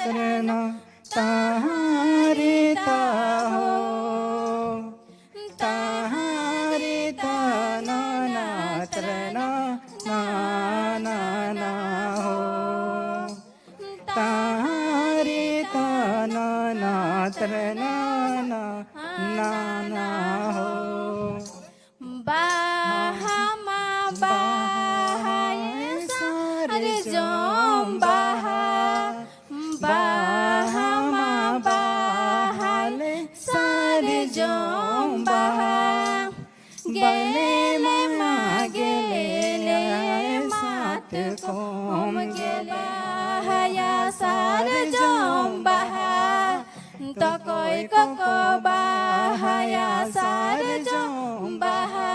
तरना तारे ता हो तारे ताना ना तरना ना ना ना हो तारे ताना ना तरना ना ना ना हो बाहामा बाहाय सारे जोम बाहा बाहामा बाहाले सारे जोम बाहा गेले मा गेले मात कोम गेले हया सारे जोम बाहा तकोय कोको बाहाया सारे जोम बाहा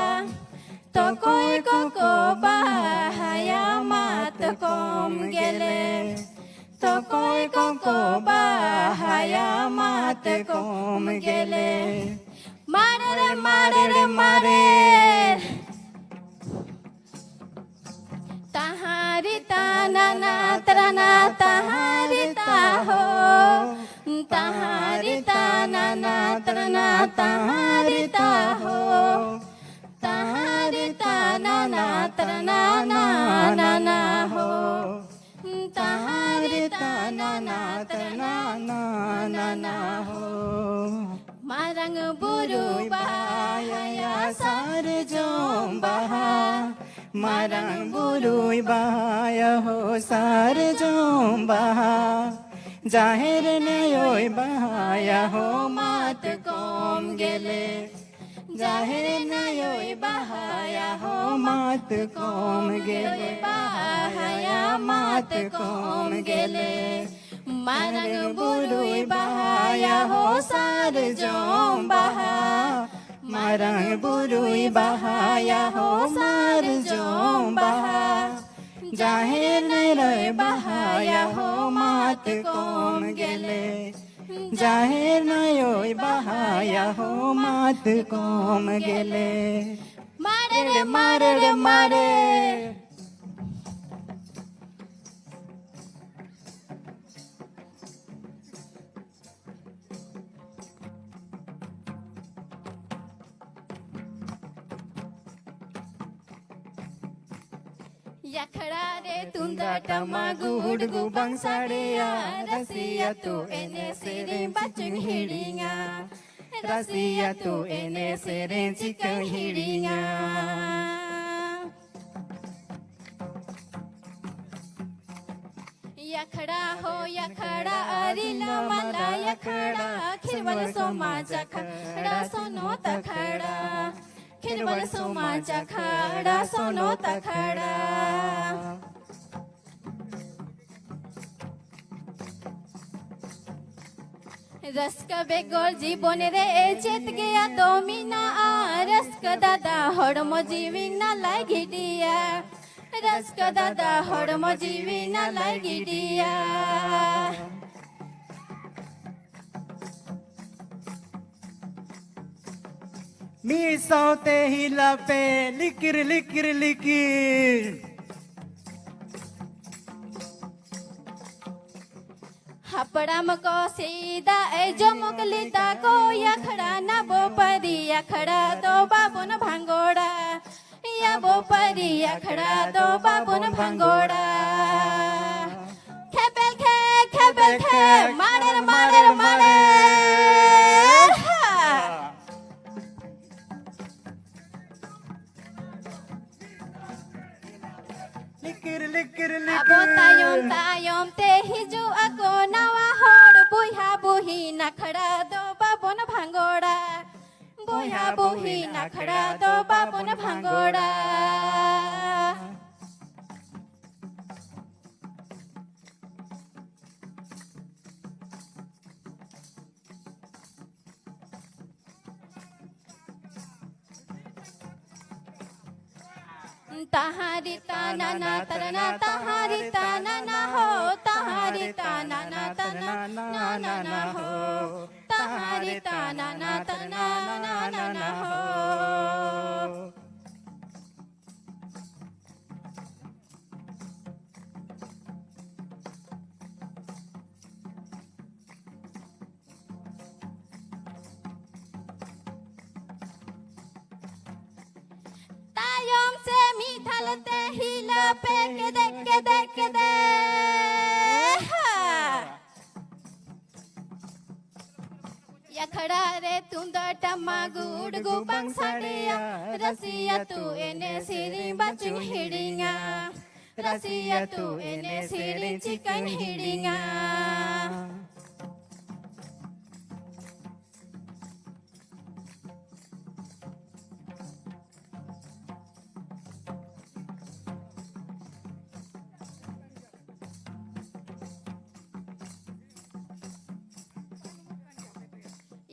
तकोय कोको बाहाया मात कोम गेले तकोय कोको बाहाया मात कोम गेले मारे रे मारे रे मारे तहारी ताना ना तरना तहारी ताहो तहारी ताना ना तरना तहारी ताहो तहारी ताना ना तरना ना ना ना हो तहारी ताना ना तरना ना ना ना हो मारंग बुरु बाया सार जोम बहा मारंग बुरुई बाया हो सार जोम बहा जाहिर नयोय बहाया हो मात कोम गेले जाहिर नयोय बहाया हो मात कोम गेले बहाया मात कोम गेले मारंग बुरुई बहाया हो सार जोम बहा मारंग बुरुई बहाया हो सार जोम बहा जाहिर नयोय बहाया हो मात कोम गेले जाहिर नयोय बहाया हो मात कोम गेले मारे रे मारे रे मारे याखड़ा रे तुंदा टमा गुड गुबंग साड़िया रसिया तू एने सेरे बचुन हिड़िया रसिया तू एने सेरे चिकन हिड़िया याखड़ा हो याखड़ा अरिला मला याखड़ा खिरवल सोमाचा खड़ा सोनो तखड़ा खिरवल सोमाचा खड़ा सोनो तखड़ा रस्क बेगोर जीवन रे चेत गया तो मीना रस्क दादा हड़मो जीवी ना लागी दिया रस्क दादा हड़मो जीवी ना लागी दिया मी सौते हिला पे लिकिर लिकिर लिकिर हपड़ाम को सीधा ए जो मुकलिता को याखड़ा ना बो परी याखड़ा तो बाबुन भांगोड़ा या बो परी याखड़ा तो बाबुन भांगोड़ा खेपेल खे मारे रे मारे रे मारे लिकिर लिकिर Abo tayom tayom te hiju ako nawa hor buha buhi nakhada do babon bhangoda buha buhi nakhada do babon bhangoda tahari ताना ना तरना तहारी ताना ना हो तहारी ताना ना तना ना ना ना हो तहारी ताना ना तना ना ना ना हो ते हिला पे के दे यखड़ा रे तुंदा टम्मा गुड़ गुबंग साड़िया रसिया तू एने सिरी बचुंग हिड़िंगा रसिया तू एने सिरी चिकन हिड़िंगा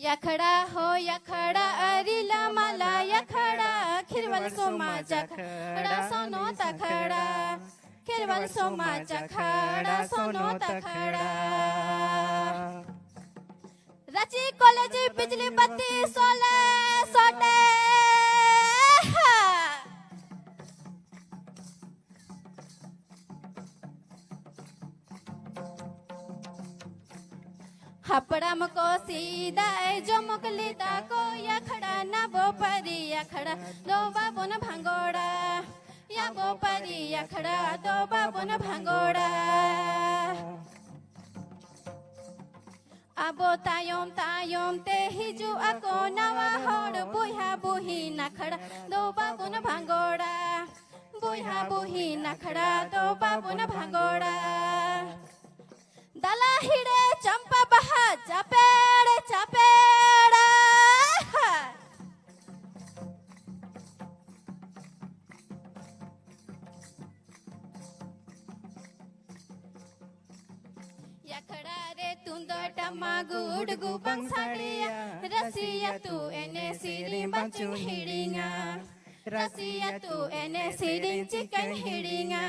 यखड़ा हो यखड़ा अरिला मला यखड़ा खिरवल सोमा चखड़ा सोनो तखड़ा खिरवल सोमा चखड़ा सोनो तखड़ा रची कॉलेज बिजली बत्ती सोले सोटे हपड़म को सीधा जो मुकलिता को यखड़ा ना बो परी यखड़ा दो बाबू न भांगोड़ा या बो परी यखड़ा दो बाबू न भांगोड़ा अबो तायोम तायोम ते हिजू अको नवा होड़ बुहा बुही नखड़ा दो बाबू न भांगोड़ा बुहा बुही नखड़ा दो बाबू न भांगोड़ा दला हिड़े चंपा बहा चपेड़ चपेड़ा यखड़ा रे तुंदो टम्मा गुड़ गुबंग साड़िया रसिया तू एने सिरी बचुंग हिड़िंगा रसिया तू एने सिरी चिकन हिड़िंगा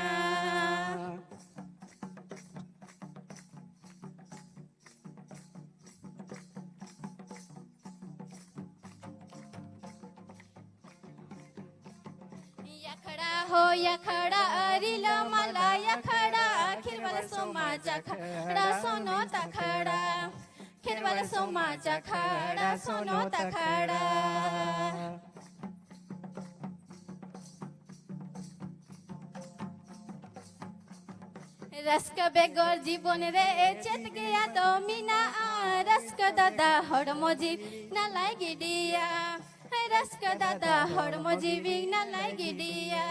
यखड़ा हो यखड़ा अरिला मला यखड़ा खिरवल सोमा चखड़ा सोनो तखड़ा खिरवल सोमा चखड़ा सोनो तखड़ा रस्क बेगोर जीवन रे चेत गया तो मीना रस्क दादा हड़मोजी ना लागी दिया रस्क दादा हड़मोजी भी ना लागी दिया